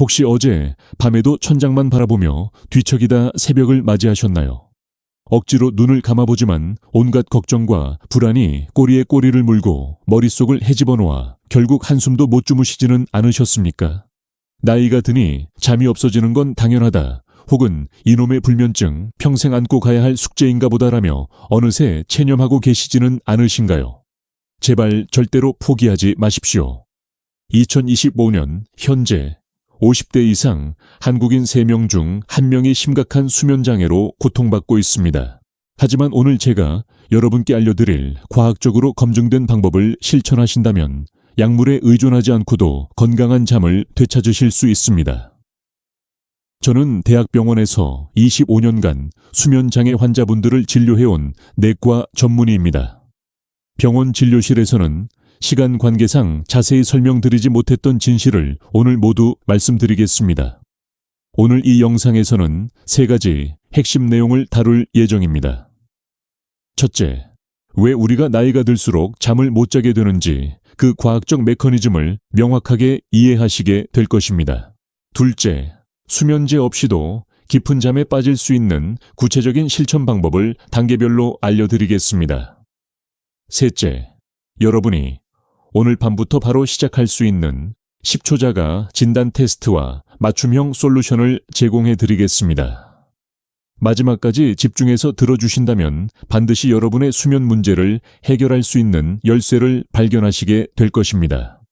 혹시 어제 밤에도 천장만 바라보며 뒤척이다 새벽을 맞이하셨나요? 억지로 눈을 감아보지만 온갖 걱정과 불안이 꼬리에 꼬리를 물고 머릿속을 헤집어 놓아 결국 한숨도 못 주무시지는 않으셨습니까? 나이가 드니 잠이 없어지는 건 당연하다. 혹은 이놈의 불면증 평생 안고 가야 할 숙제인가 보다라며 어느새 체념하고 계시지는 않으신가요? 제발 절대로 포기하지 마십시오. 2025년 현재 50대 이상 한국인 3명 중 1명이 심각한 수면장애로 고통받고 있습니다. 하지만 오늘 제가 여러분께 알려드릴 과학적으로 검증된 방법을 실천하신다면 약물에 의존하지 않고도 건강한 잠을 되찾으실 수 있습니다. 저는 대학병원에서 25년간 수면장애 환자분들을 진료해온 내과 전문의입니다. 병원 진료실에서는 시간 관계상 자세히 설명드리지 못했던 진실을 오늘 모두 말씀드리겠습니다. 오늘 이 영상에서는 3가지 핵심 내용을 다룰 예정입니다. 첫째, 왜 우리가 나이가 들수록 잠을 못 자게 되는지 그 과학적 메커니즘을 명확하게 이해하시게 될 것입니다. 둘째, 수면제 없이도 깊은 잠에 빠질 수 있는 구체적인 실천 방법을 단계별로 알려드리겠습니다. 셋째, 여러분이 오늘 밤부터 바로 시작할 수 있는 10초 자가 진단 테스트와 맞춤형 솔루션을 제공해 드리겠습니다. 마지막까지 집중해서 들어주신다면 반드시 여러분의 수면 문제를 해결할 수 있는 열쇠를 발견하시게 될 것입니다.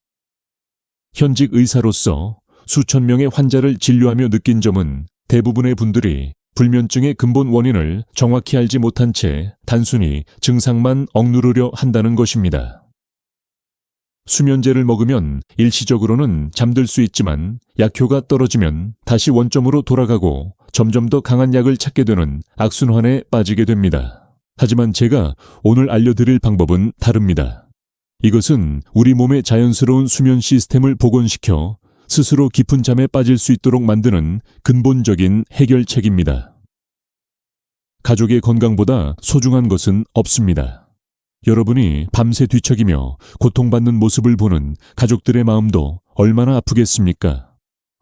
현직 의사로서 수천 명의 환자를 진료하며 느낀 점은 대부분의 분들이 불면증의 근본 원인을 정확히 알지 못한 채 단순히 증상만 억누르려 한다는 것입니다. 수면제를 먹으면 일시적으로는 잠들 수 있지만 약효가 떨어지면 다시 원점으로 돌아가고 점점 더 강한 약을 찾게 되는 악순환에 빠지게 됩니다. 하지만 제가 오늘 알려드릴 방법은 다릅니다. 이것은 우리 몸의 자연스러운 수면 시스템을 복원시켜 스스로 깊은 잠에 빠질 수 있도록 만드는 근본적인 해결책입니다. 가족의 건강보다 소중한 것은 없습니다. 여러분이 밤새 뒤척이며 고통받는 모습을 보는 가족들의 마음도 얼마나 아프겠습니까?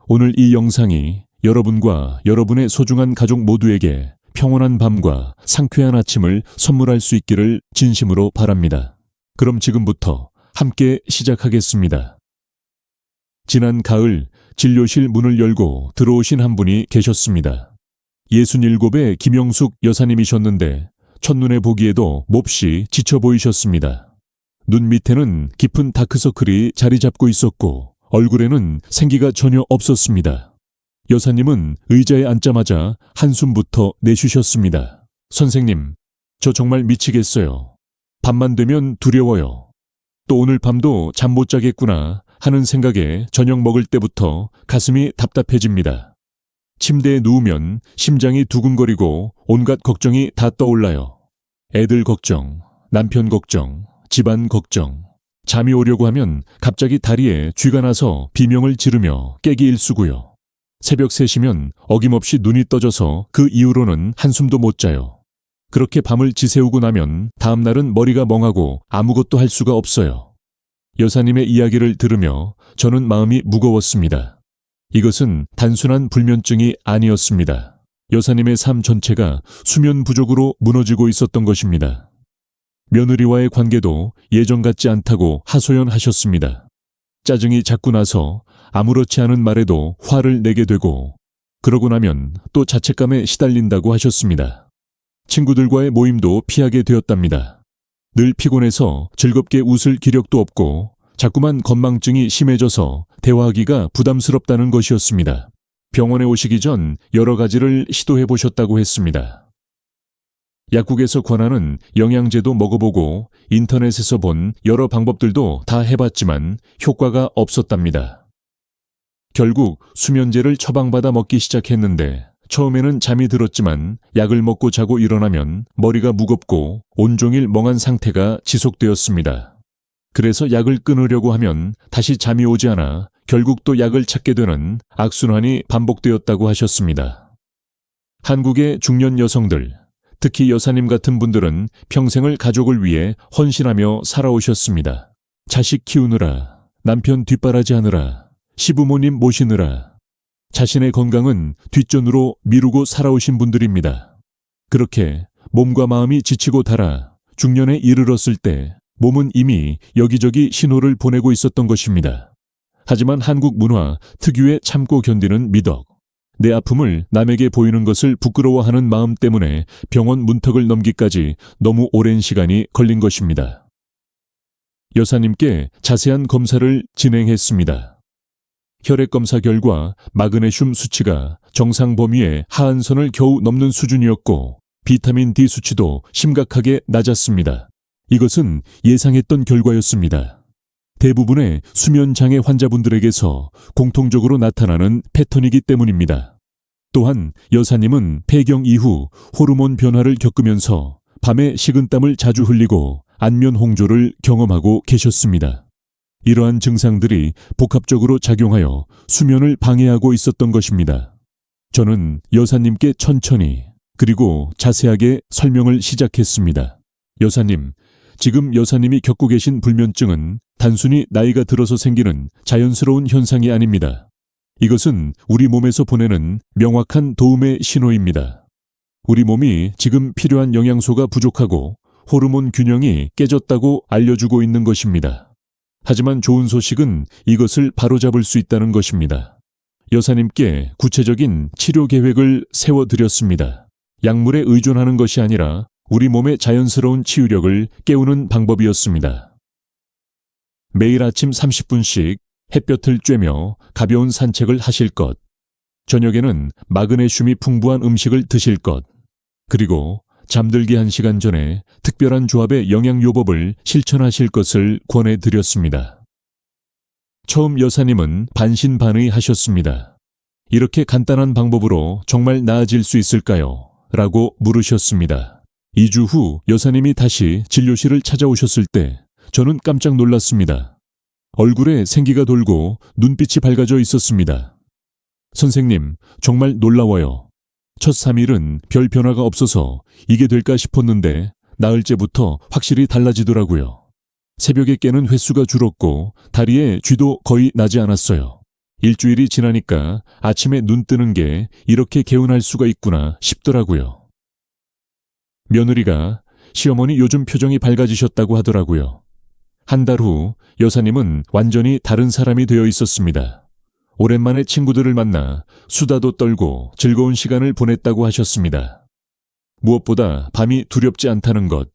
오늘 이 영상이 여러분과 여러분의 소중한 가족 모두에게 평온한 밤과 상쾌한 아침을 선물할 수 있기를 진심으로 바랍니다. 그럼 지금부터 함께 시작하겠습니다. 지난 가을 진료실 문을 열고 들어오신 한 분이 계셨습니다. 67의 김영숙 여사님이셨는데 첫눈에 보기에도 몹시 지쳐 보이셨습니다. 눈 밑에는 깊은 다크서클이 자리 잡고 있었고 얼굴에는 생기가 전혀 없었습니다. 여사님은 의자에 앉자마자 한숨부터 내쉬셨습니다. 선생님, 저 정말 미치겠어요. 밤만 되면 두려워요. 또 오늘 밤도 잠 못 자겠구나 하는 생각에 저녁 먹을 때부터 가슴이 답답해집니다. 침대에 누우면 심장이 두근거리고 온갖 걱정이 다 떠올라요. 애들 걱정, 남편 걱정, 집안 걱정. 잠이 오려고 하면 갑자기 다리에 쥐가 나서 비명을 지르며 깨기 일쑤고요. 새벽 3시면 어김없이 눈이 떠져서 그 이후로는 한숨도 못 자요. 그렇게 밤을 지새우고 나면 다음 날은 머리가 멍하고 아무것도 할 수가 없어요. 여사님의 이야기를 들으며 저는 마음이 무거웠습니다. 이것은 단순한 불면증이 아니었습니다. 여사님의 삶 전체가 수면 부족으로 무너지고 있었던 것입니다. 며느리와의 관계도 예전 같지 않다고 하소연하셨습니다. 짜증이 자꾸 나서 아무렇지 않은 말에도 화를 내게 되고 그러고 나면 또 자책감에 시달린다고 하셨습니다. 친구들과의 모임도 피하게 되었답니다. 늘 피곤해서 즐겁게 웃을 기력도 없고 자꾸만 건망증이 심해져서 대화하기가 부담스럽다는 것이었습니다. 병원에 오시기 전 여러 가지를 시도해 보셨다고 했습니다. 약국에서 권하는 영양제도 먹어보고 인터넷에서 본 여러 방법들도 다 해봤지만 효과가 없었답니다. 결국 수면제를 처방받아 먹기 시작했는데 처음에는 잠이 들었지만 약을 먹고 자고 일어나면 머리가 무겁고 온종일 멍한 상태가 지속되었습니다. 그래서 약을 끊으려고 하면 다시 잠이 오지 않아 결국 또 약을 찾게 되는 악순환이 반복되었다고 하셨습니다. 한국의 중년 여성들, 특히 여사님 같은 분들은 평생을 가족을 위해 헌신하며 살아오셨습니다. 자식 키우느라, 남편 뒷바라지하느라, 시부모님 모시느라 자신의 건강은 뒷전으로 미루고 살아오신 분들입니다. 그렇게 몸과 마음이 지치고 닳아 중년에 이르렀을 때 몸은 이미 여기저기 신호를 보내고 있었던 것입니다. 하지만 한국 문화 특유의 참고 견디는 미덕, 내 아픔을 남에게 보이는 것을 부끄러워하는 마음 때문에 병원 문턱을 넘기까지 너무 오랜 시간이 걸린 것입니다. 여사님께 자세한 검사를 진행했습니다. 혈액검사 결과 마그네슘 수치가 정상 범위의 하한선을 겨우 넘는 수준이었고 비타민 D 수치도 심각하게 낮았습니다. 이것은 예상했던 결과였습니다. 대부분의 수면장애 환자분들에게서 공통적으로 나타나는 패턴이기 때문입니다. 또한 여사님은 폐경 이후 호르몬 변화를 겪으면서 밤에 식은땀을 자주 흘리고 안면 홍조를 경험하고 계셨습니다. 이러한 증상들이 복합적으로 작용하여 수면을 방해하고 있었던 것입니다. 저는 여사님께 천천히 그리고 자세하게 설명을 시작했습니다. 여사님, 지금 여사님이 겪고 계신 불면증은 단순히 나이가 들어서 생기는 자연스러운 현상이 아닙니다. 이것은 우리 몸에서 보내는 명확한 도움의 신호입니다. 우리 몸이 지금 필요한 영양소가 부족하고 호르몬 균형이 깨졌다고 알려주고 있는 것입니다. 하지만 좋은 소식은 이것을 바로잡을 수 있다는 것입니다. 여사님께 구체적인 치료 계획을 세워드렸습니다. 약물에 의존하는 것이 아니라 우리 몸의 자연스러운 치유력을 깨우는 방법이었습니다. 매일 아침 30분씩 햇볕을 쬐며 가벼운 산책을 하실 것, 저녁에는 마그네슘이 풍부한 음식을 드실 것, 그리고 잠들기 1시간 전에 특별한 조합의 영양요법을 실천하실 것을 권해드렸습니다. 처음 여사님은 반신반의하셨습니다. 이렇게 간단한 방법으로 정말 나아질 수 있을까요? 라고 물으셨습니다. 2주 후 여사님이 다시 진료실을 찾아오셨을 때 저는 깜짝 놀랐습니다. 얼굴에 생기가 돌고 눈빛이 밝아져 있었습니다. 선생님, 정말 놀라워요. 첫 3일은 별 변화가 없어서 이게 될까 싶었는데 나흘째부터 확실히 달라지더라고요. 새벽에 깨는 횟수가 줄었고 다리에 쥐도 거의 나지 않았어요. 일주일이 지나니까 아침에 눈 뜨는 게 이렇게 개운할 수가 있구나 싶더라고요. 며느리가 시어머니 요즘 표정이 밝아지셨다고 하더라고요. 한 달 후 여사님은 완전히 다른 사람이 되어 있었습니다. 오랜만에 친구들을 만나 수다도 떨고 즐거운 시간을 보냈다고 하셨습니다. 무엇보다 밤이 두렵지 않다는 것,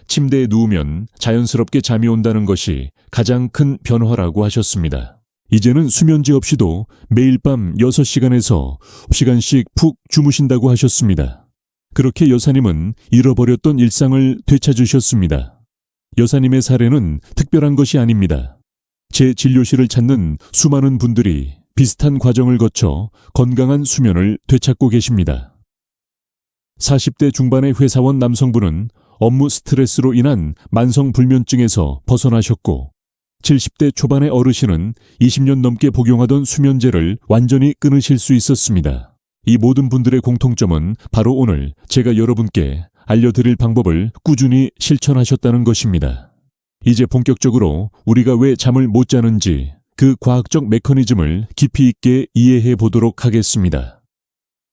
침대에 누우면 자연스럽게 잠이 온다는 것이 가장 큰 변화라고 하셨습니다. 이제는 수면제 없이도 매일 밤 6시간에서 9시간씩 푹 주무신다고 하셨습니다. 그렇게 여사님은 잃어버렸던 일상을 되찾으셨습니다. 여사님의 사례는 특별한 것이 아닙니다. 제 진료실을 찾는 수많은 분들이 비슷한 과정을 거쳐 건강한 수면을 되찾고 계십니다. 40대 중반의 회사원 남성분은 업무 스트레스로 인한 만성불면증에서 벗어나셨고 70대 초반의 어르신은 20년 넘게 복용하던 수면제를 완전히 끊으실 수 있었습니다. 이 모든 분들의 공통점은 바로 오늘 제가 여러분께 알려드릴 방법을 꾸준히 실천하셨다는 것입니다. 이제 본격적으로 우리가 왜 잠을 못 자는지 그 과학적 메커니즘을 깊이 있게 이해해 보도록 하겠습니다.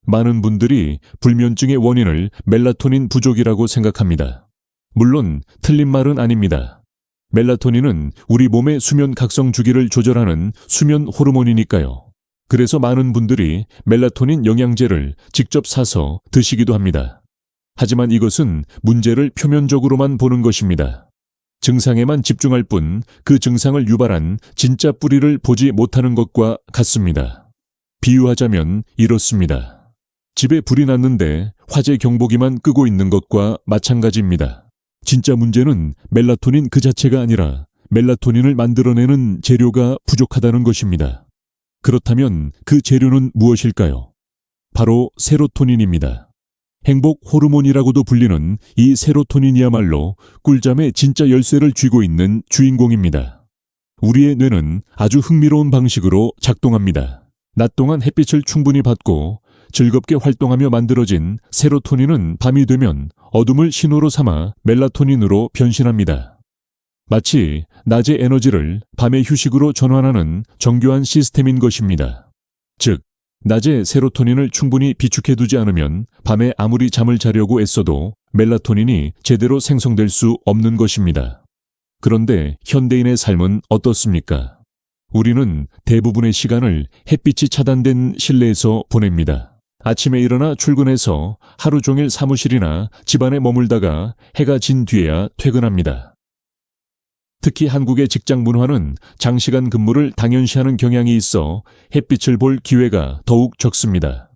많은 분들이 불면증의 원인을 멜라토닌 부족이라고 생각합니다. 물론 틀린 말은 아닙니다. 멜라토닌은 우리 몸의 수면 각성 주기를 조절하는 수면 호르몬이니까요. 그래서 많은 분들이 멜라토닌 영양제를 직접 사서 드시기도 합니다. 하지만 이것은 문제를 표면적으로만 보는 것입니다. 증상에만 집중할 뿐 그 증상을 유발한 진짜 뿌리를 보지 못하는 것과 같습니다. 비유하자면 이렇습니다. 집에 불이 났는데 화재 경보기만 끄고 있는 것과 마찬가지입니다. 진짜 문제는 멜라토닌 그 자체가 아니라 멜라토닌을 만들어내는 재료가 부족하다는 것입니다. 그렇다면 그 재료는 무엇일까요? 바로 세로토닌입니다. 행복 호르몬이라고도 불리는 이 세로토닌이야말로 꿀잠의 진짜 열쇠를 쥐고 있는 주인공입니다. 우리의 뇌는 아주 흥미로운 방식으로 작동합니다. 낮 동안 햇빛을 충분히 받고 즐겁게 활동하며 만들어진 세로토닌은 밤이 되면 어둠을 신호로 삼아 멜라토닌으로 변신합니다. 마치 낮의 에너지를 밤의 휴식으로 전환하는 정교한 시스템인 것입니다. 즉, 낮에 세로토닌을 충분히 비축해두지 않으면 밤에 아무리 잠을 자려고 애써도 멜라토닌이 제대로 생성될 수 없는 것입니다. 그런데 현대인의 삶은 어떻습니까? 우리는 대부분의 시간을 햇빛이 차단된 실내에서 보냅니다. 아침에 일어나 출근해서 하루 종일 사무실이나 집안에 머물다가 해가 진 뒤에야 퇴근합니다. 특히 한국의 직장 문화는 장시간 근무를 당연시하는 경향이 있어 햇빛을 볼 기회가 더욱 적습니다.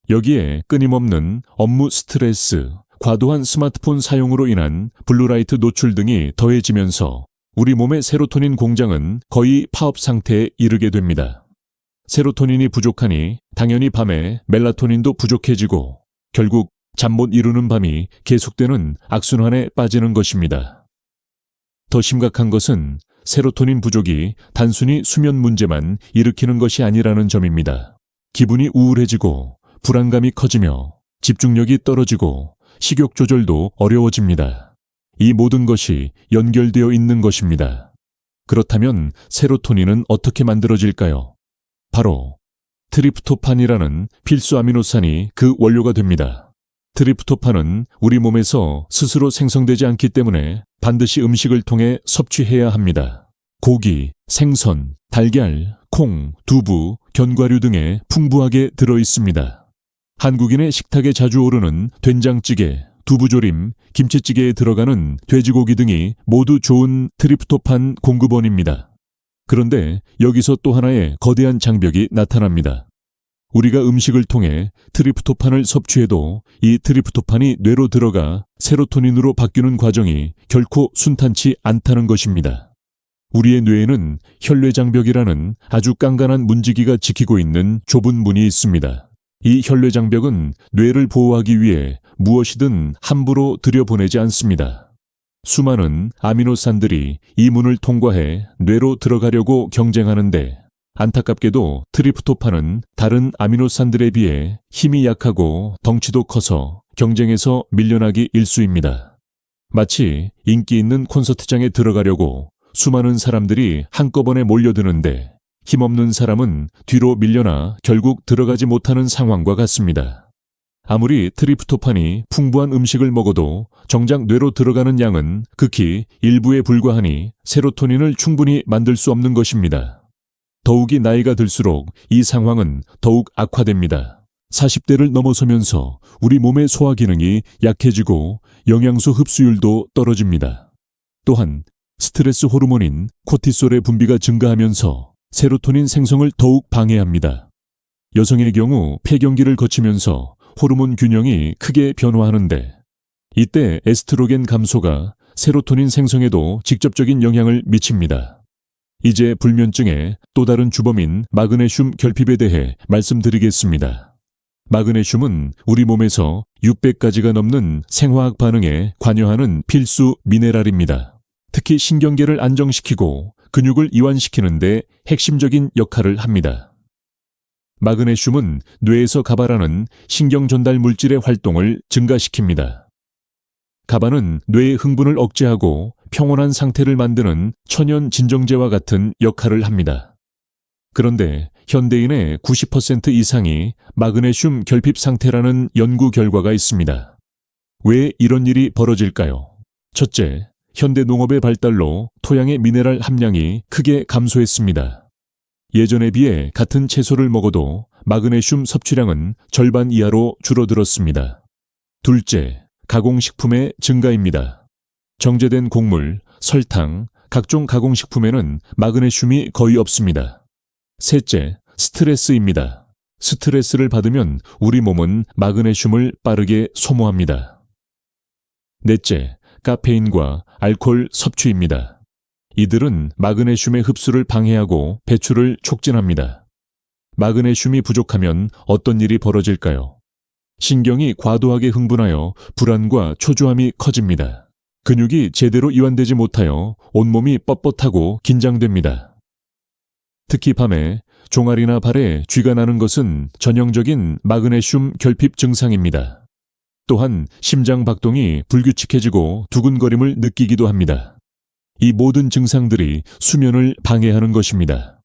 여기에 끊임없는 업무 스트레스, 과도한 스마트폰 사용으로 인한 블루라이트 노출 등이 더해지면서 우리 몸의 세로토닌 공장은 거의 파업 상태에 이르게 됩니다. 세로토닌이 부족하니 당연히 밤에 멜라토닌도 부족해지고 결국 잠 못 이루는 밤이 계속되는 악순환에 빠지는 것입니다. 더 심각한 것은 세로토닌 부족이 단순히 수면 문제만 일으키는 것이 아니라는 점입니다. 기분이 우울해지고 불안감이 커지며 집중력이 떨어지고 식욕 조절도 어려워집니다. 이 모든 것이 연결되어 있는 것입니다. 그렇다면 세로토닌은 어떻게 만들어질까요? 바로 트립토판이라는 필수 아미노산이 그 원료가 됩니다. 트립토판은 우리 몸에서 스스로 생성되지 않기 때문에 반드시 음식을 통해 섭취해야 합니다. 고기, 생선, 달걀, 콩, 두부, 견과류 등에 풍부하게 들어 있습니다. 한국인의 식탁에 자주 오르는 된장찌개, 두부조림, 김치찌개에 들어가는 돼지고기 등이 모두 좋은 트립토판 공급원입니다. 그런데 여기서 또 하나의 거대한 장벽이 나타납니다. 우리가 음식을 통해 트립토판을 섭취해도 이 트립토판이 뇌로 들어가 세로토닌으로 바뀌는 과정이 결코 순탄치 않다는 것입니다. 우리의 뇌에는 혈뇌장벽이라는 아주 깐깐한 문지기가 지키고 있는 좁은 문이 있습니다. 이 혈뇌장벽은 뇌를 보호하기 위해 무엇이든 함부로 들여보내지 않습니다. 수많은 아미노산들이 이 문을 통과해 뇌로 들어가려고 경쟁하는데 안타깝게도 트립토판은 다른 아미노산들에 비해 힘이 약하고 덩치도 커서 경쟁에서 밀려나기 일쑤입니다. 마치 인기 있는 콘서트장에 들어가려고 수많은 사람들이 한꺼번에 몰려드는데 힘없는 사람은 뒤로 밀려나 결국 들어가지 못하는 상황과 같습니다. 아무리 트립토판이 풍부한 음식을 먹어도 정작 뇌로 들어가는 양은 극히 일부에 불과하니 세로토닌을 충분히 만들 수 없는 것입니다. 더욱이 나이가 들수록 이 상황은 더욱 악화됩니다. 40대를 넘어서면서 우리 몸의 소화 기능이 약해지고 영양소 흡수율도 떨어집니다. 또한 스트레스 호르몬인 코티솔의 분비가 증가하면서 세로토닌 생성을 더욱 방해합니다. 여성의 경우 폐경기를 거치면서 호르몬 균형이 크게 변화하는데 이때 에스트로겐 감소가 세로토닌 생성에도 직접적인 영향을 미칩니다. 이제 불면증의 또 다른 주범인 마그네슘 결핍에 대해 말씀드리겠습니다. 마그네슘은 우리 몸에서 600가지가 넘는 생화학 반응에 관여하는 필수 미네랄입니다. 특히 신경계를 안정시키고 근육을 이완시키는 데 핵심적인 역할을 합니다. 마그네슘은 뇌에서 가바라는 신경 전달 물질의 활동을 증가시킵니다. 가바는 뇌의 흥분을 억제하고 평온한 상태를 만드는 천연 진정제와 같은 역할을 합니다. 그런데 현대인의 90% 이상이 마그네슘 결핍 상태라는 연구 결과가 있습니다. 왜 이런 일이 벌어질까요? 첫째, 현대 농업의 발달로 토양의 미네랄 함량이 크게 감소했습니다. 예전에 비해 같은 채소를 먹어도 마그네슘 섭취량은 절반 이하로 줄어들었습니다. 둘째, 가공식품의 증가입니다. 정제된 곡물, 설탕, 각종 가공식품에는 마그네슘이 거의 없습니다. 셋째, 스트레스입니다. 스트레스를 받으면 우리 몸은 마그네슘을 빠르게 소모합니다. 넷째, 카페인과 알코올 섭취입니다. 이들은 마그네슘의 흡수를 방해하고 배출을 촉진합니다. 마그네슘이 부족하면 어떤 일이 벌어질까요? 신경이 과도하게 흥분하여 불안과 초조함이 커집니다. 근육이 제대로 이완되지 못하여 온몸이 뻣뻣하고 긴장됩니다. 특히 밤에 종아리나 발에 쥐가 나는 것은 전형적인 마그네슘 결핍 증상입니다. 또한 심장 박동이 불규칙해지고 두근거림을 느끼기도 합니다. 이 모든 증상들이 수면을 방해하는 것입니다.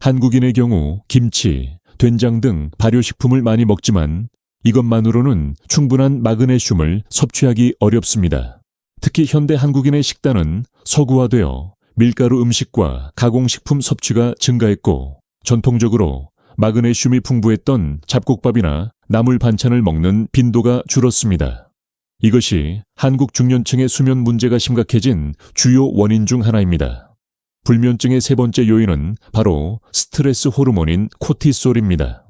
한국인의 경우 김치, 된장 등 발효식품을 많이 먹지만 이것만으로는 충분한 마그네슘을 섭취하기 어렵습니다. 특히 현대 한국인의 식단은 서구화되어 밀가루 음식과 가공식품 섭취가 증가했고 전통적으로 마그네슘이 풍부했던 잡곡밥이나 나물 반찬을 먹는 빈도가 줄었습니다. 이것이 한국 중년층의 수면 문제가 심각해진 주요 원인 중 하나입니다. 불면증의 세 번째 요인은 바로 스트레스 호르몬인 코티솔입니다.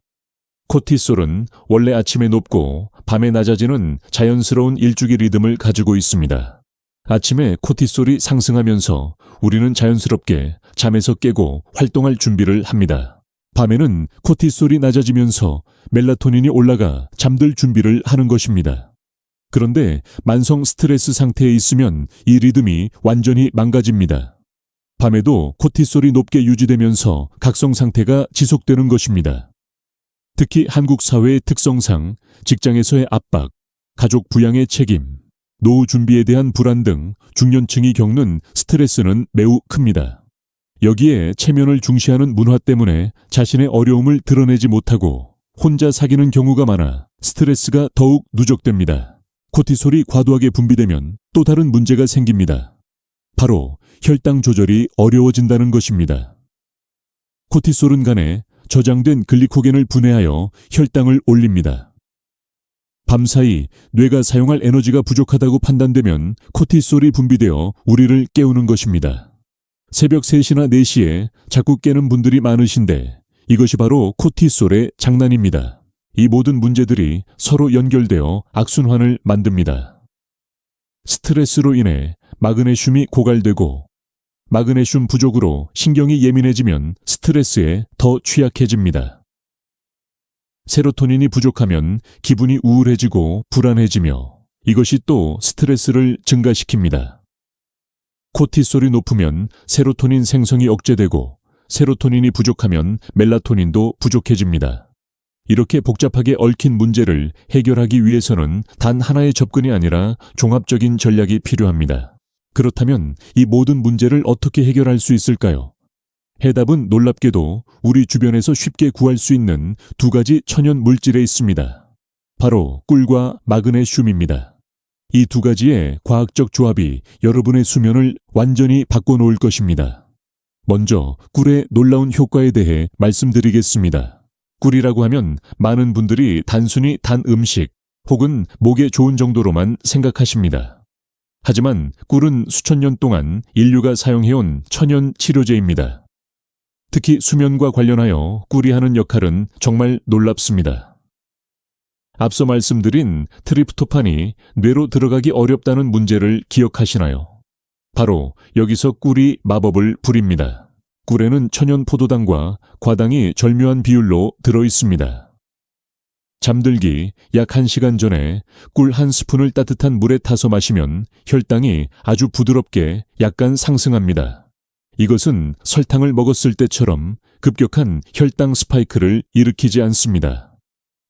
코티솔은 원래 아침에 높고 밤에 낮아지는 자연스러운 일주기 리듬을 가지고 있습니다. 아침에 코티솔이 상승하면서 우리는 자연스럽게 잠에서 깨고 활동할 준비를 합니다. 밤에는 코티솔이 낮아지면서 멜라토닌이 올라가 잠들 준비를 하는 것입니다. 그런데 만성 스트레스 상태에 있으면 이 리듬이 완전히 망가집니다. 밤에도 코티솔이 높게 유지되면서 각성 상태가 지속되는 것입니다. 특히 한국 사회의 특성상 직장에서의 압박, 가족 부양의 책임, 노후 준비에 대한 불안 등 중년층이 겪는 스트레스는 매우 큽니다. 여기에 체면을 중시하는 문화 때문에 자신의 어려움을 드러내지 못하고 혼자 사귀는 경우가 많아 스트레스가 더욱 누적됩니다. 코티솔이 과도하게 분비되면 또 다른 문제가 생깁니다. 바로 혈당 조절이 어려워진다는 것입니다. 코티솔은 간에 저장된 글리코겐을 분해하여 혈당을 올립니다. 밤사이 뇌가 사용할 에너지가 부족하다고 판단되면 코티솔이 분비되어 우리를 깨우는 것입니다. 새벽 3시나 4시에 자꾸 깨는 분들이 많으신데 이것이 바로 코티솔의 장난입니다. 이 모든 문제들이 서로 연결되어 악순환을 만듭니다. 스트레스로 인해 마그네슘이 고갈되고 마그네슘 부족으로 신경이 예민해지면 스트레스에 더 취약해집니다. 세로토닌이 부족하면 기분이 우울해지고 불안해지며 이것이 또 스트레스를 증가시킵니다. 코티솔이 높으면 세로토닌 생성이 억제되고 세로토닌이 부족하면 멜라토닌도 부족해집니다. 이렇게 복잡하게 얽힌 문제를 해결하기 위해서는 단 하나의 접근이 아니라 종합적인 전략이 필요합니다. 그렇다면 이 모든 문제를 어떻게 해결할 수 있을까요? 해답은 놀랍게도 우리 주변에서 쉽게 구할 수 있는 두 가지 천연 물질에 있습니다. 바로 꿀과 마그네슘입니다. 이 두 가지의 과학적 조합이 여러분의 수면을 완전히 바꿔놓을 것입니다. 먼저 꿀의 놀라운 효과에 대해 말씀드리겠습니다. 꿀이라고 하면 많은 분들이 단순히 단 음식 혹은 목에 좋은 정도로만 생각하십니다. 하지만 꿀은 수천 년 동안 인류가 사용해온 천연 치료제입니다. 특히 수면과 관련하여 꿀이 하는 역할은 정말 놀랍습니다. 앞서 말씀드린 트립토판이 뇌로 들어가기 어렵다는 문제를 기억하시나요? 바로 여기서 꿀이 마법을 부립니다. 꿀에는 천연 포도당과 과당이 절묘한 비율로 들어있습니다. 잠들기 약 1시간 전에 꿀 한 스푼을 따뜻한 물에 타서 마시면 혈당이 아주 부드럽게 약간 상승합니다. 이것은 설탕을 먹었을 때처럼 급격한 혈당 스파이크를 일으키지 않습니다.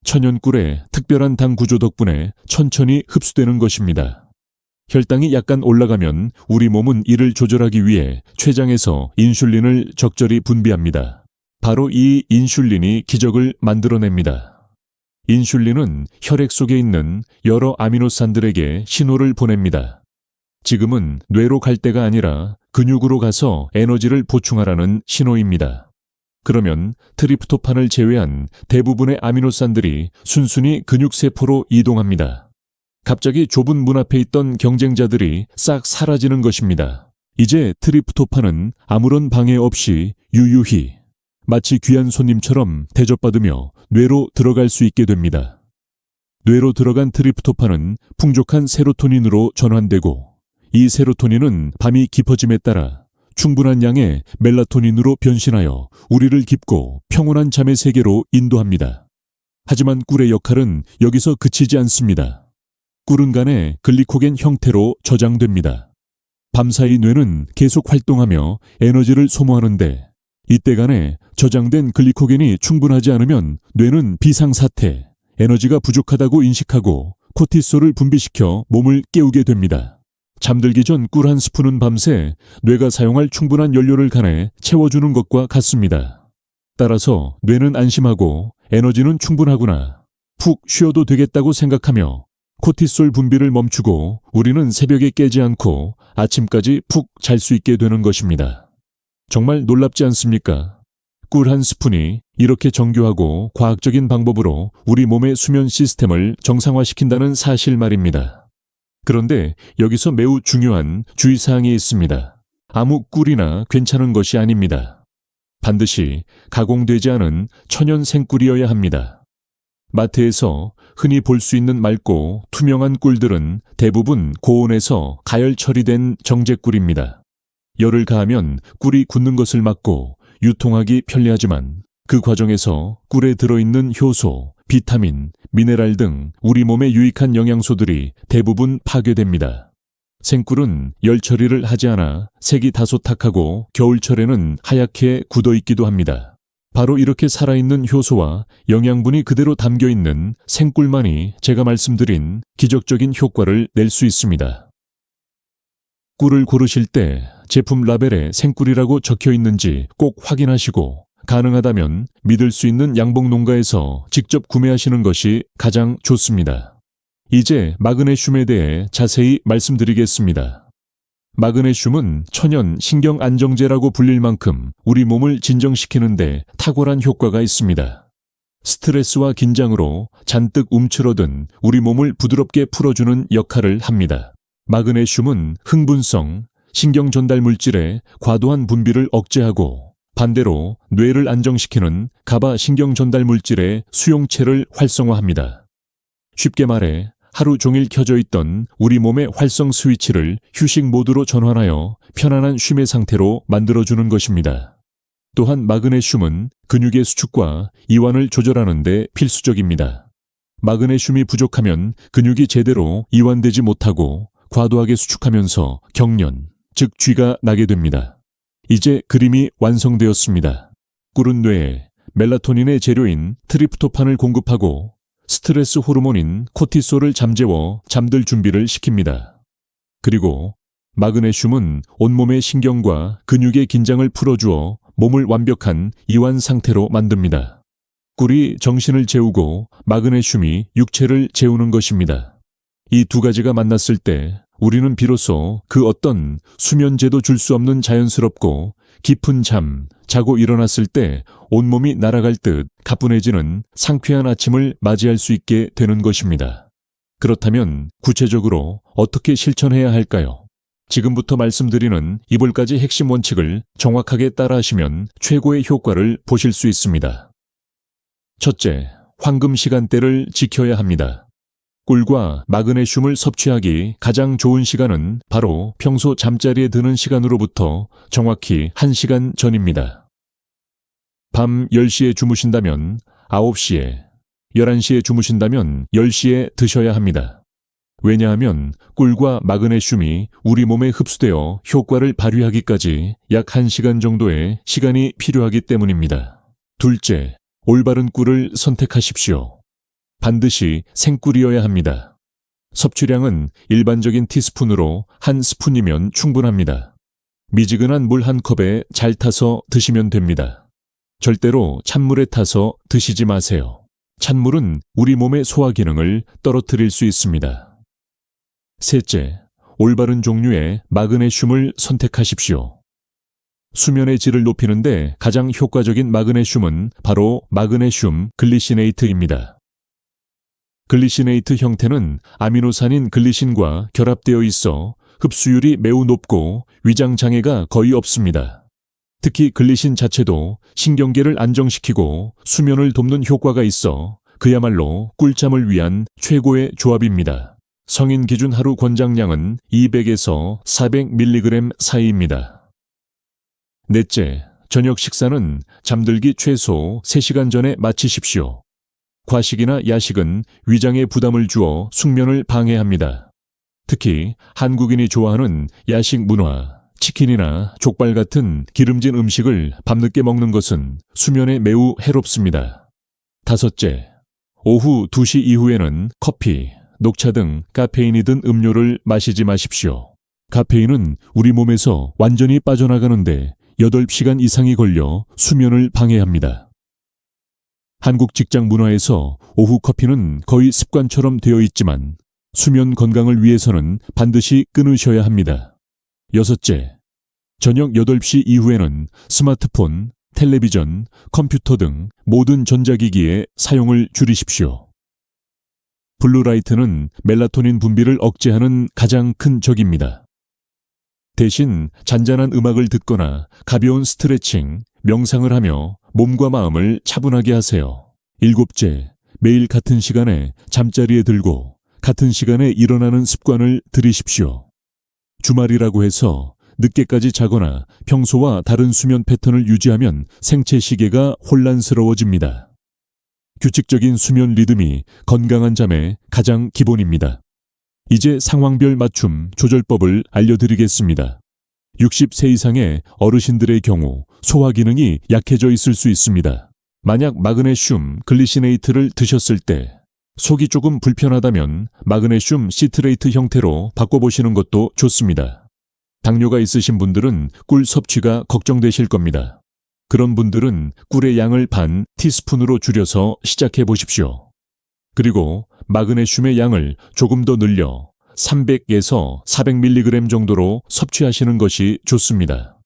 천연꿀의 특별한 당 구조 덕분에 천천히 흡수되는 것입니다. 혈당이 약간 올라가면 우리 몸은 이를 조절하기 위해 췌장에서 인슐린을 적절히 분비합니다. 바로 이 인슐린이 기적을 만들어냅니다. 인슐린은 혈액 속에 있는 여러 아미노산들에게 신호를 보냅니다. 지금은 뇌로 갈 때가 아니라 근육으로 가서 에너지를 보충하라는 신호입니다. 그러면 트립토판을 제외한 대부분의 아미노산들이 순순히 근육세포로 이동합니다. 갑자기 좁은 문 앞에 있던 경쟁자들이 싹 사라지는 것입니다. 이제 트립토판은 아무런 방해 없이 유유히 마치 귀한 손님처럼 대접받으며 뇌로 들어갈 수 있게 됩니다. 뇌로 들어간 트립토판은 풍족한 세로토닌으로 전환되고 이 세로토닌은 밤이 깊어짐에 따라 충분한 양의 멜라토닌으로 변신하여 우리를 깊고 평온한 잠의 세계로 인도합니다. 하지만 꿀의 역할은 여기서 그치지 않습니다. 꿀은 간에 글리코겐 형태로 저장됩니다. 밤사이 뇌는 계속 활동하며 에너지를 소모하는데 이때 간에 저장된 글리코겐이 충분하지 않으면 뇌는 비상사태, 에너지가 부족하다고 인식하고 코티솔을 분비시켜 몸을 깨우게 됩니다. 잠들기 전 꿀 한 스푼은 밤새 뇌가 사용할 충분한 연료를 간에 채워주는 것과 같습니다. 따라서 뇌는 안심하고 에너지는 충분하구나. 푹 쉬어도 되겠다고 생각하며 코티솔 분비를 멈추고 우리는 새벽에 깨지 않고 아침까지 푹 잘 수 있게 되는 것입니다. 정말 놀랍지 않습니까? 꿀 한 스푼이 이렇게 정교하고 과학적인 방법으로 우리 몸의 수면 시스템을 정상화시킨다는 사실 말입니다. 그런데 여기서 매우 중요한 주의사항이 있습니다. 아무 꿀이나 괜찮은 것이 아닙니다. 반드시 가공되지 않은 천연 생꿀이어야 합니다. 마트에서 흔히 볼 수 있는 맑고 투명한 꿀들은 대부분 고온에서 가열 처리된 정제꿀입니다. 열을 가하면 꿀이 굳는 것을 막고 유통하기 편리하지만 그 과정에서 꿀에 들어있는 효소, 비타민, 미네랄 등 우리 몸에 유익한 영양소들이 대부분 파괴됩니다. 생꿀은 열 처리를 하지 않아 색이 다소 탁하고 겨울철에는 하얗게 굳어있기도 합니다. 바로 이렇게 살아있는 효소와 영양분이 그대로 담겨있는 생꿀만이 제가 말씀드린 기적적인 효과를 낼 수 있습니다. 꿀을 고르실 때 제품 라벨에 생꿀이라고 적혀 있는지 꼭 확인하시고 가능하다면 믿을 수 있는 양봉농가에서 직접 구매하시는 것이 가장 좋습니다. 이제 마그네슘에 대해 자세히 말씀드리겠습니다. 마그네슘은 천연 신경안정제라고 불릴 만큼 우리 몸을 진정시키는데 탁월한 효과가 있습니다. 스트레스와 긴장으로 잔뜩 움츠러든 우리 몸을 부드럽게 풀어주는 역할을 합니다. 마그네슘은 흥분성, 신경 전달 물질의 과도한 분비를 억제하고 반대로 뇌를 안정시키는 가바 신경 전달 물질의 수용체를 활성화합니다. 쉽게 말해 하루 종일 켜져 있던 우리 몸의 활성 스위치를 휴식 모드로 전환하여 편안한 쉼의 상태로 만들어주는 것입니다. 또한 마그네슘은 근육의 수축과 이완을 조절하는 데 필수적입니다. 마그네슘이 부족하면 근육이 제대로 이완되지 못하고 과도하게 수축하면서 경련, 즉 쥐가 나게 됩니다. 이제 그림이 완성되었습니다. 꿀은 뇌에 멜라토닌의 재료인 트립토판을 공급하고 스트레스 호르몬인 코티솔을 잠재워 잠들 준비를 시킵니다. 그리고 마그네슘은 온몸의 신경과 근육의 긴장을 풀어주어 몸을 완벽한 이완 상태로 만듭니다. 꿀이 정신을 재우고 마그네슘이 육체를 재우는 것입니다. 이 두 가지가 만났을 때 우리는 비로소 그 어떤 수면제도 줄 수 없는 자연스럽고 깊은 잠, 자고 일어났을 때 온몸이 날아갈 듯 가뿐해지는 상쾌한 아침을 맞이할 수 있게 되는 것입니다. 그렇다면 구체적으로 어떻게 실천해야 할까요? 지금부터 말씀드리는 이볼까지 핵심 원칙을 정확하게 따라하시면 최고의 효과를 보실 수 있습니다. 첫째, 황금 시간대를 지켜야 합니다. 꿀과 마그네슘을 섭취하기 가장 좋은 시간은 바로 평소 잠자리에 드는 시간으로부터 정확히 1시간 전입니다. 밤 10시에 주무신다면 9시에, 11시에 주무신다면 10시에 드셔야 합니다. 왜냐하면 꿀과 마그네슘이 우리 몸에 흡수되어 효과를 발휘하기까지 약 1시간 정도의 시간이 필요하기 때문입니다. 둘째, 올바른 꿀을 선택하십시오. 반드시 생꿀이어야 합니다. 섭취량은 일반적인 티스푼으로 한 스푼이면 충분합니다. 미지근한 물 한 컵에 잘 타서 드시면 됩니다. 절대로 찬물에 타서 드시지 마세요. 찬물은 우리 몸의 소화 기능을 떨어뜨릴 수 있습니다. 셋째, 올바른 종류의 마그네슘을 선택하십시오. 수면의 질을 높이는데 가장 효과적인 마그네슘은 바로 마그네슘 글리시네이트입니다. 글리시네이트 형태는 아미노산인 글리신과 결합되어 있어 흡수율이 매우 높고 위장 장애가 거의 없습니다. 특히 글리신 자체도 신경계를 안정시키고 수면을 돕는 효과가 있어 그야말로 꿀잠을 위한 최고의 조합입니다. 성인 기준 하루 권장량은 200에서 400mg 사이입니다. 넷째, 저녁 식사는 잠들기 최소 3시간 전에 마치십시오. 과식이나 야식은 위장에 부담을 주어 숙면을 방해합니다. 특히 한국인이 좋아하는 야식 문화, 치킨이나 족발 같은 기름진 음식을 밤늦게 먹는 것은 수면에 매우 해롭습니다. 다섯째, 오후 2시 이후에는 커피, 녹차 등 카페인이 든 음료를 마시지 마십시오. 카페인은 우리 몸에서 완전히 빠져나가는데 8시간 이상이 걸려 수면을 방해합니다. 한국 직장 문화에서 오후 커피는 거의 습관처럼 되어 있지만 수면 건강을 위해서는 반드시 끊으셔야 합니다. 여섯째, 저녁 8시 이후에는 스마트폰, 텔레비전, 컴퓨터 등 모든 전자기기의 사용을 줄이십시오. 블루라이트는 멜라토닌 분비를 억제하는 가장 큰 적입니다. 대신 잔잔한 음악을 듣거나 가벼운 스트레칭, 명상을 하며 몸과 마음을 차분하게 하세요. 일곱째, 매일 같은 시간에 잠자리에 들고 같은 시간에 일어나는 습관을 들이십시오. 주말이라고 해서 늦게까지 자거나 평소와 다른 수면 패턴을 유지하면 생체 시계가 혼란스러워집니다. 규칙적인 수면 리듬이 건강한 잠의 가장 기본입니다. 이제 상황별 맞춤 조절법을 알려드리겠습니다. 60세 이상의 어르신들의 경우 소화 기능이 약해져 있을 수 있습니다. 만약 마그네슘 글리시네이트를 드셨을 때 속이 조금 불편하다면 마그네슘 시트레이트 형태로 바꿔보시는 것도 좋습니다. 당뇨가 있으신 분들은 꿀 섭취가 걱정되실 겁니다. 그런 분들은 꿀의 양을 반 티스푼으로 줄여서 시작해 보십시오. 그리고 마그네슘의 양을 조금 더 늘려 300에서 400mg 정도로 섭취하시는 것이 좋습니다.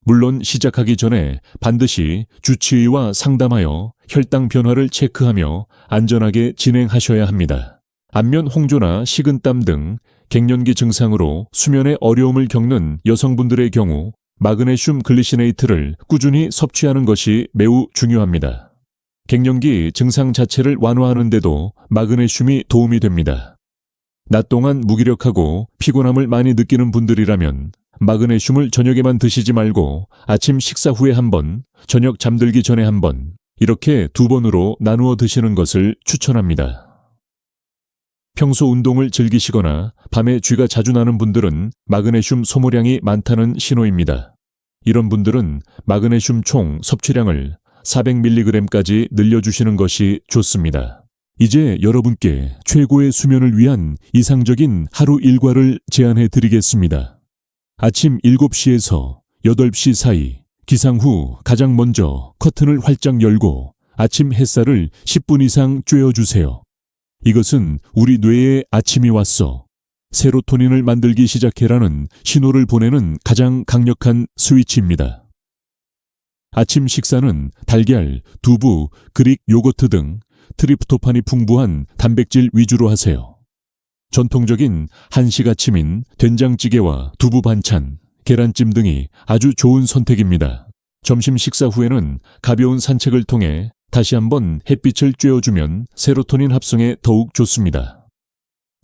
물론 시작하기 전에 반드시 주치의와 상담하여 혈당 변화를 체크하며 안전하게 진행하셔야 합니다. 안면 홍조나 식은땀 등 갱년기 증상으로 수면에 어려움을 겪는 여성분들의 경우 마그네슘 글리시네이트를 꾸준히 섭취하는 것이 매우 중요합니다. 갱년기 증상 자체를 완화하는 데도 마그네슘이 도움이 됩니다. 낮 동안 무기력하고 피곤함을 많이 느끼는 분들이라면 마그네슘을 저녁에만 드시지 말고 아침 식사 후에 한 번, 저녁 잠들기 전에 한 번, 이렇게 2번으로 나누어 드시는 것을 추천합니다. 평소 운동을 즐기시거나 밤에 쥐가 자주 나는 분들은 마그네슘 소모량이 많다는 신호입니다. 이런 분들은 마그네슘 총 섭취량을 400mg까지 늘려주시는 것이 좋습니다. 이제 여러분께 최고의 수면을 위한 이상적인 하루 일과를 제안해 드리겠습니다. 아침 7시에서 8시 사이 기상 후 가장 먼저 커튼을 활짝 열고 아침 햇살을 10분 이상 쬐어주세요. 이것은 우리 뇌에 아침이 왔어. 세로토닌을 만들기 시작해라는 신호를 보내는 가장 강력한 스위치입니다. 아침 식사는 달걀, 두부, 그릭 요거트 등 트립토판이 풍부한 단백질 위주로 하세요. 전통적인 한식 아침인 된장찌개와 두부 반찬, 계란찜 등이 아주 좋은 선택입니다. 점심 식사 후에는 가벼운 산책을 통해 다시 한번 햇빛을 쬐어주면 세로토닌 합성에 더욱 좋습니다.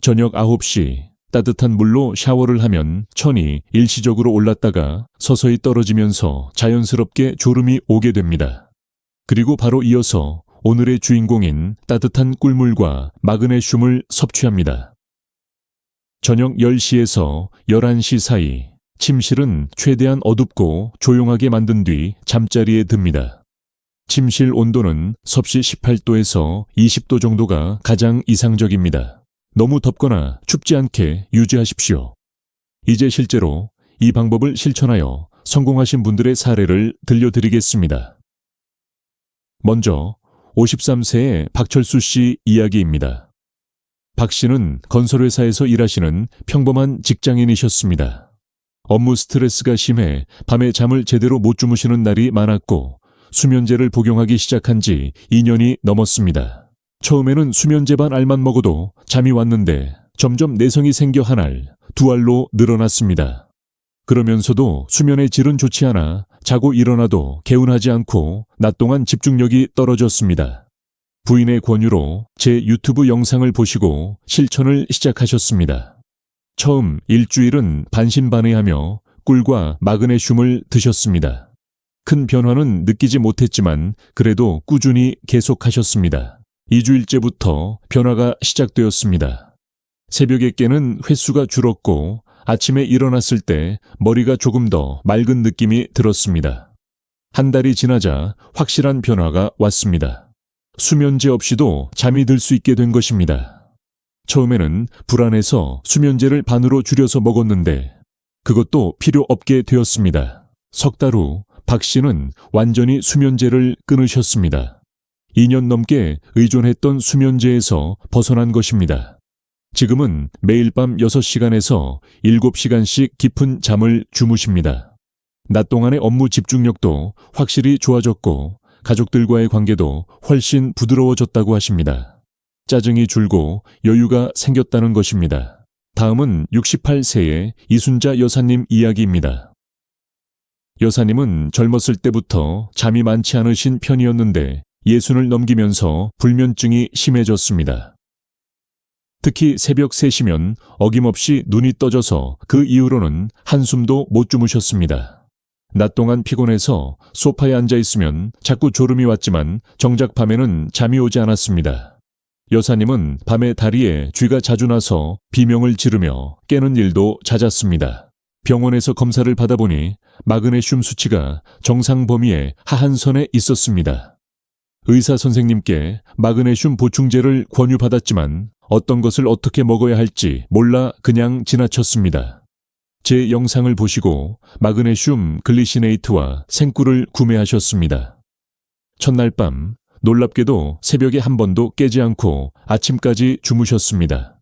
저녁 9시 따뜻한 물로 샤워를 하면 천이 일시적으로 올랐다가 서서히 떨어지면서 자연스럽게 졸음이 오게 됩니다. 그리고 바로 이어서 오늘의 주인공인 따뜻한 꿀물과 마그네슘을 섭취합니다. 저녁 10시에서 11시 사이 침실은 최대한 어둡고 조용하게 만든 뒤 잠자리에 듭니다. 침실 온도는 섭씨 18도에서 20도 정도가 가장 이상적입니다. 너무 덥거나 춥지 않게 유지하십시오. 이제 실제로 이 방법을 실천하여 성공하신 분들의 사례를 들려드리겠습니다. 먼저 53세의 박철수 씨 이야기입니다. 박 씨는 건설회사에서 일하시는 평범한 직장인이셨습니다. 업무 스트레스가 심해 밤에 잠을 제대로 못 주무시는 날이 많았고 수면제를 복용하기 시작한 지 2년이 넘었습니다. 처음에는 수면제만 알만 먹어도 잠이 왔는데 점점 내성이 생겨 한 알, 두 알로 늘어났습니다. 그러면서도 수면의 질은 좋지 않아 자고 일어나도 개운하지 않고 낮 동안 집중력이 떨어졌습니다. 부인의 권유로 제 유튜브 영상을 보시고 실천을 시작하셨습니다. 처음 일주일은 반신반의하며 꿀과 마그네슘을 드셨습니다. 큰 변화는 느끼지 못했지만 그래도 꾸준히 계속하셨습니다. 2주일째부터 변화가 시작되었습니다. 새벽에 깨는 횟수가 줄었고 아침에 일어났을 때 머리가 조금 더 맑은 느낌이 들었습니다. 한 달이 지나자 확실한 변화가 왔습니다. 수면제 없이도 잠이 들 수 있게 된 것입니다. 처음에는 불안해서 수면제를 반으로 줄여서 먹었는데 그것도 필요 없게 되었습니다. 석 달 후 박 씨는 완전히 수면제를 끊으셨습니다. 2년 넘게 의존했던 수면제에서 벗어난 것입니다. 지금은 매일 밤 6시간에서 7시간씩 깊은 잠을 주무십니다. 낮 동안의 업무 집중력도 확실히 좋아졌고 가족들과의 관계도 훨씬 부드러워졌다고 하십니다. 짜증이 줄고 여유가 생겼다는 것입니다. 다음은 68세의 이순자 여사님 이야기입니다. 여사님은 젊었을 때부터 잠이 많지 않으신 편이었는데 60을 넘기면서 불면증이 심해졌습니다. 특히 새벽 3시면 어김없이 눈이 떠져서 그 이후로는 한숨도 못 주무셨습니다. 낮 동안 피곤해서 소파에 앉아 있으면 자꾸 졸음이 왔지만 정작 밤에는 잠이 오지 않았습니다. 여사님은 밤에 다리에 쥐가 자주 나서 비명을 지르며 깨는 일도 잦았습니다. 병원에서 검사를 받아보니 마그네슘 수치가 정상 범위의 하한선에 있었습니다. 의사 선생님께 마그네슘 보충제를 권유받았지만 어떤 것을 어떻게 먹어야 할지 몰라 그냥 지나쳤습니다. 제 영상을 보시고 마그네슘 글리시네이트와 생꿀을 구매하셨습니다. 첫날 밤 놀랍게도 새벽에 한 번도 깨지 않고 아침까지 주무셨습니다.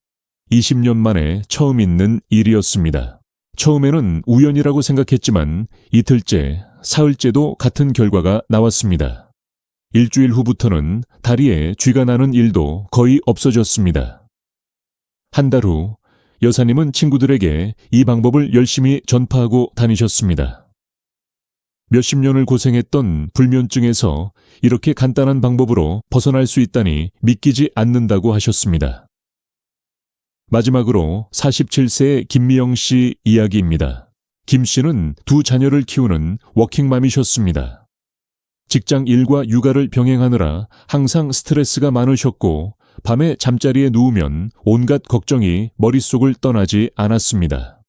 20년 만에 처음 있는 일이었습니다. 처음에는 우연이라고 생각했지만 이틀째, 사흘째도 같은 결과가 나왔습니다. 일주일 후부터는 다리에 쥐가 나는 일도 거의 없어졌습니다. 한 달 후 여사님은 친구들에게 이 방법을 열심히 전파하고 다니셨습니다. 몇십 년을 고생했던 불면증에서 이렇게 간단한 방법으로 벗어날 수 있다니 믿기지 않는다고 하셨습니다. 마지막으로 47세의 김미영 씨 이야기입니다. 김 씨는 2 자녀를 키우는 워킹맘이셨습니다. 직장 일과 육아를 병행하느라 항상 스트레스가 많으셨고 밤에 잠자리에 누우면 온갖 걱정이 머릿속을 떠나지 않았습니다.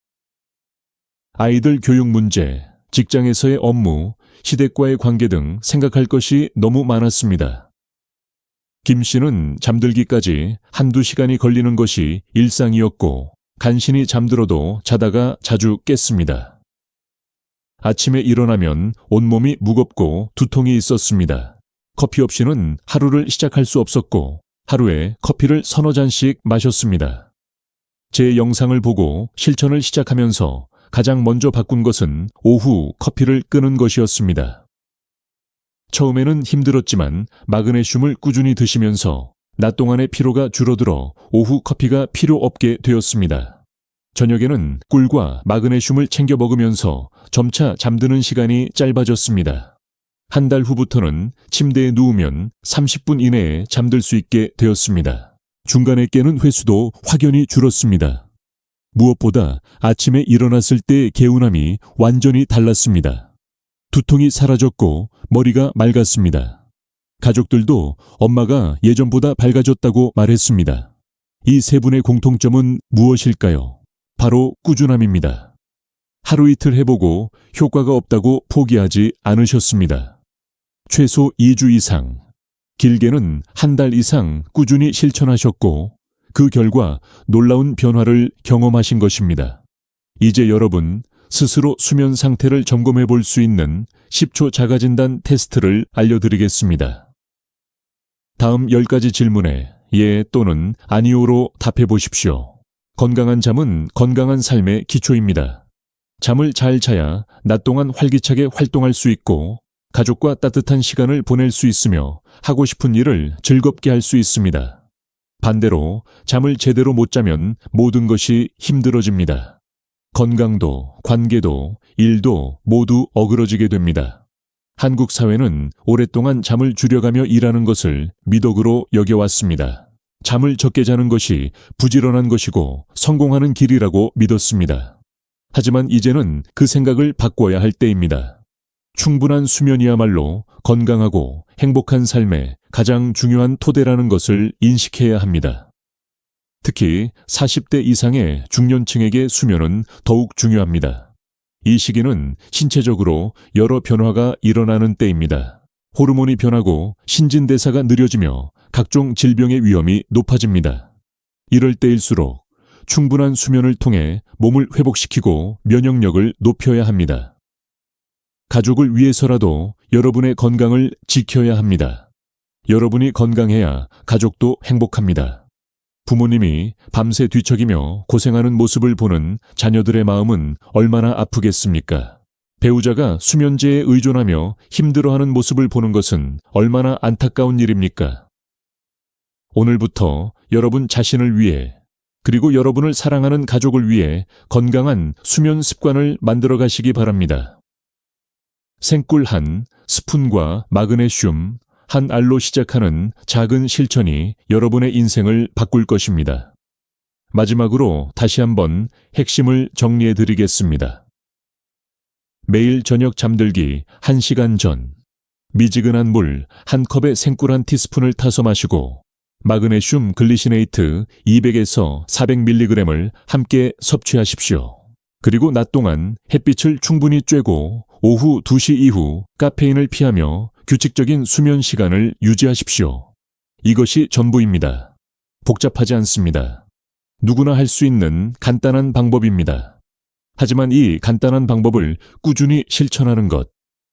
아이들 교육 문제, 직장에서의 업무, 시댁과의 관계 등 생각할 것이 너무 많았습니다. 김 씨는 잠들기까지 1~2시간이 걸리는 것이 일상이었고 간신히 잠들어도 자다가 자주 깼습니다. 아침에 일어나면 온몸이 무겁고 두통이 있었습니다. 커피 없이는 하루를 시작할 수 없었고 하루에 커피를 3~4잔씩 마셨습니다. 제 영상을 보고 실천을 시작하면서 가장 먼저 바꾼 것은 오후 커피를 끄는 것이었습니다. 처음에는 힘들었지만 마그네슘을 꾸준히 드시면서 낮 동안의 피로가 줄어들어 오후 커피가 필요 없게 되었습니다. 저녁에는 꿀과 마그네슘을 챙겨 먹으면서 점차 잠드는 시간이 짧아졌습니다. 한 달 후부터는 침대에 누우면 30분 이내에 잠들 수 있게 되었습니다. 중간에 깨는 횟수도 확연히 줄었습니다. 무엇보다 아침에 일어났을 때의 개운함이 완전히 달랐습니다. 두통이 사라졌고 머리가 맑았습니다. 가족들도 엄마가 예전보다 밝아졌다고 말했습니다. 이 3분의 공통점은 무엇일까요? 바로 꾸준함입니다. 하루 이틀 해보고 효과가 없다고 포기하지 않으셨습니다. 최소 2주 이상, 길게는 한 달 이상 꾸준히 실천하셨고 그 결과 놀라운 변화를 경험하신 것입니다. 이제 여러분 스스로 수면 상태를 점검해 볼 수 있는 10초 자가진단 테스트를 알려드리겠습니다. 다음 10가지 질문에 예 또는 아니오로 답해 보십시오. 건강한 잠은 건강한 삶의 기초입니다. 잠을 잘 자야 낮 동안 활기차게 활동할 수 있고 가족과 따뜻한 시간을 보낼 수 있으며 하고 싶은 일을 즐겁게 할 수 있습니다. 반대로 잠을 제대로 못 자면 모든 것이 힘들어집니다. 건강도, 관계도, 일도 모두 어그러지게 됩니다. 한국 사회는 오랫동안 잠을 줄여가며 일하는 것을 미덕으로 여겨왔습니다. 잠을 적게 자는 것이 부지런한 것이고 성공하는 길이라고 믿었습니다. 하지만 이제는 그 생각을 바꿔야 할 때입니다. 충분한 수면이야말로 건강하고 행복한 삶의 가장 중요한 토대라는 것을 인식해야 합니다. 특히 40대 이상의 중년층에게 수면은 더욱 중요합니다. 이 시기는 신체적으로 여러 변화가 일어나는 때입니다. 호르몬이 변하고 신진대사가 느려지며 각종 질병의 위험이 높아집니다. 이럴 때일수록 충분한 수면을 통해 몸을 회복시키고 면역력을 높여야 합니다. 가족을 위해서라도 여러분의 건강을 지켜야 합니다. 여러분이 건강해야 가족도 행복합니다. 부모님이 밤새 뒤척이며 고생하는 모습을 보는 자녀들의 마음은 얼마나 아프겠습니까? 배우자가 수면제에 의존하며 힘들어하는 모습을 보는 것은 얼마나 안타까운 일입니까? 오늘부터 여러분 자신을 위해 그리고 여러분을 사랑하는 가족을 위해 건강한 수면 습관을 만들어 가시기 바랍니다. 생꿀 한 스푼과 마그네슘 한 알로 시작하는 작은 실천이 여러분의 인생을 바꿀 것입니다. 마지막으로 다시 한번 핵심을 정리해 드리겠습니다. 매일 저녁 잠들기 1시간 전, 미지근한 물 한 컵에 생꿀 한 티스푼을 타서 마시고 마그네슘 글리시네이트 200에서 400mg을 함께 섭취하십시오. 그리고 낮 동안 햇빛을 충분히 쬐고 오후 2시 이후 카페인을 피하며 규칙적인 수면 시간을 유지하십시오. 이것이 전부입니다. 복잡하지 않습니다. 누구나 할 수 있는 간단한 방법입니다. 하지만 이 간단한 방법을 꾸준히 실천하는 것,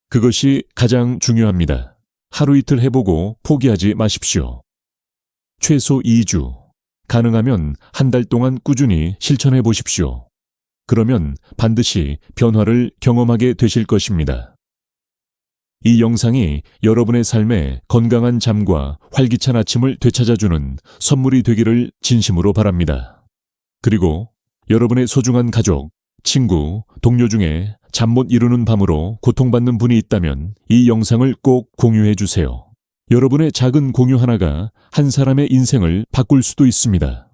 그것이 가장 중요합니다. 하루 이틀 해보고 포기하지 마십시오. 최소 2주, 가능하면 한 달 동안 꾸준히 실천해 보십시오. 그러면 반드시 변화를 경험하게 되실 것입니다. 이 영상이 여러분의 삶에 건강한 잠과 활기찬 아침을 되찾아주는 선물이 되기를 진심으로 바랍니다. 그리고 여러분의 소중한 가족, 친구, 동료 중에 잠 못 이루는 밤으로 고통받는 분이 있다면 이 영상을 꼭 공유해 주세요. 여러분의 작은 공유 하나가 한 사람의 인생을 바꿀 수도 있습니다.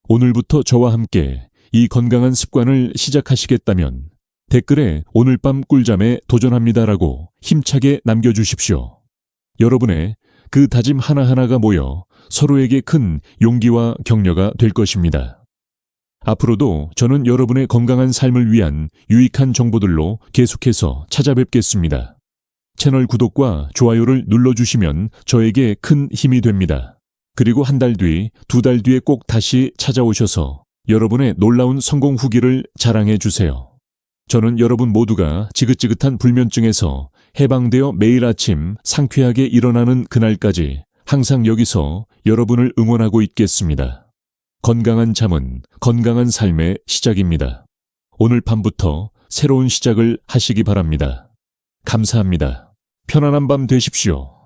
오늘부터 저와 함께 이 건강한 습관을 시작하시겠다면 댓글에 오늘 밤 꿀잠에 도전합니다라고 힘차게 남겨주십시오. 여러분의 그 다짐 하나하나가 모여 서로에게 큰 용기와 격려가 될 것입니다. 앞으로도 저는 여러분의 건강한 삶을 위한 유익한 정보들로 계속해서 찾아뵙겠습니다. 채널 구독과 좋아요를 눌러주시면 저에게 큰 힘이 됩니다. 그리고 한 달 뒤, 2달 뒤에 꼭 다시 찾아오셔서 여러분의 놀라운 성공 후기를 자랑해 주세요. 저는 여러분 모두가 지긋지긋한 불면증에서 해방되어 매일 아침 상쾌하게 일어나는 그날까지 항상 여기서 여러분을 응원하고 있겠습니다. 건강한 잠은 건강한 삶의 시작입니다. 오늘 밤부터 새로운 시작을 하시기 바랍니다. 감사합니다. 편안한 밤 되십시오.